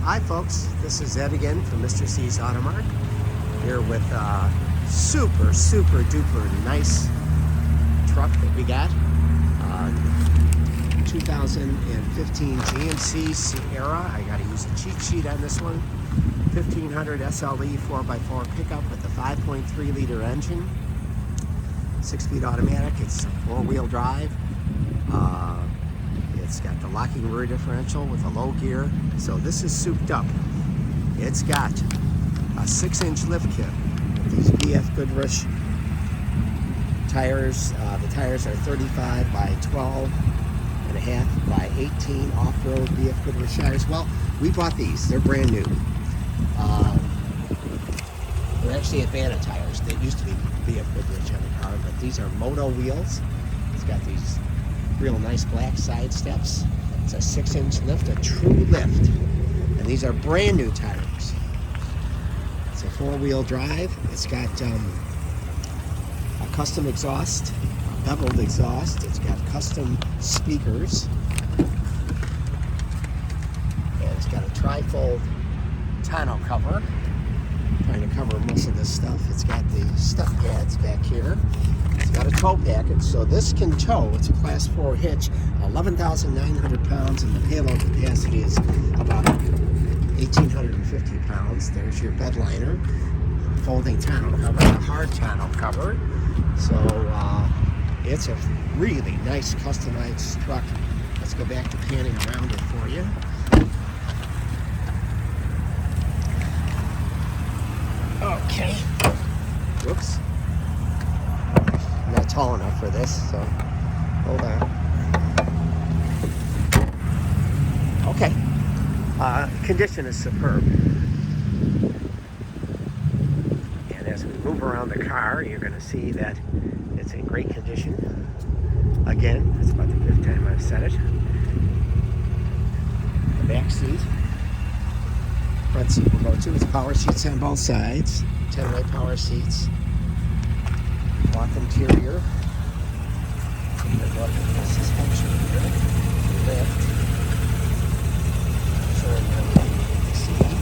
Hi folks, this is Ed again from Mr. C's Auto Mart, here with a super duper nice truck that we got. 2015 GMC Sierra. I got to use a cheat sheet on this one. 1500 SLE 4x4 pickup with a 5.3 liter engine, 6-speed automatic. It's 4-wheel drive. It's got the locking rear differential with a low gear. So this is souped up. It's got a 6-inch lift kit with these BF Goodrich tires. The tires are 35 by 12 and a half by 18 off-road BF Goodrich tires. Well, we bought these. They're brand new. They're actually Advanta tires. They used to be BF Goodrich on the car, but these are MOTO wheels. It's got these real nice black side steps. It's a 6-inch lift, a true lift. And these are brand new tires. It's a 4-wheel drive. It's got a custom exhaust, a beveled exhaust. It's got custom speakers. And it's got a trifold tonneau cover. Trying to cover most of this stuff. It's got the step pads back here. It's got a tow package, so this can tow. It's a class 4 hitch, 11,900 pounds, and the payload capacity is about 1,850 pounds. There's your bed liner, folding tonneau cover, a hard tonneau cover. So it's a really nice customized truck. Let's go back to panning around it for you. Okay. Whoops. I'm not tall enough for this, so hold on. Okay. Condition is superb. And as we move around the car, you're going to see that it's in great condition. Again, it's about the 5th time I've said it. The back seat. Front seat will go to. It's power seats on both sides. 10-way power seats. Cloth interior. Suspension here. Lift. Showing the seat.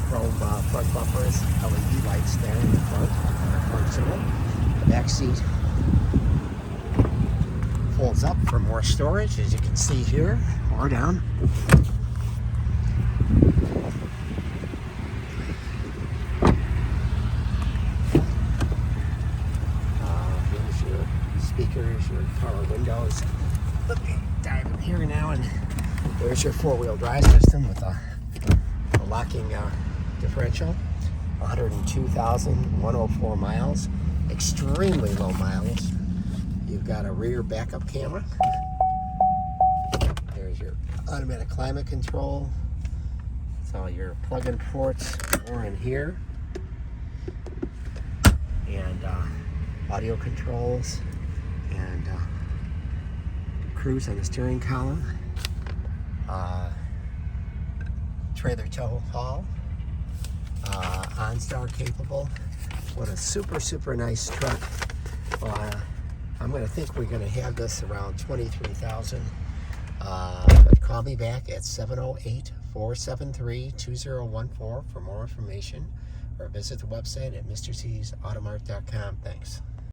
Chrome front bumpers. LED lights there in the front. Functional. The back seat folds up for more storage, as you can see here, or down. Speakers, your power windows. Let me dive in here now, and there's your 4-wheel drive system with a locking differential. 102,104 miles. Extremely low miles. You've got a rear backup camera. There's your automatic climate control. It's all your plug-in ports are in here. And audio controls. And cruise on the steering column, trailer tow haul, OnStar capable. What a super nice truck. I'm going to think we're going to have this around $23,000. But call me back at 708-473-2014 for more information, or visit the website at mrcsautomart.com. Thanks.